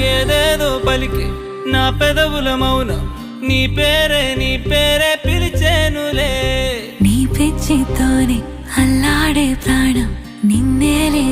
ఏదేదో పలికి నా పెదవుల మౌనం నీ పేరే పిలిచేనులే. నీ పిచ్చితోనే అల్లాడే ప్రాణం నిన్నేలే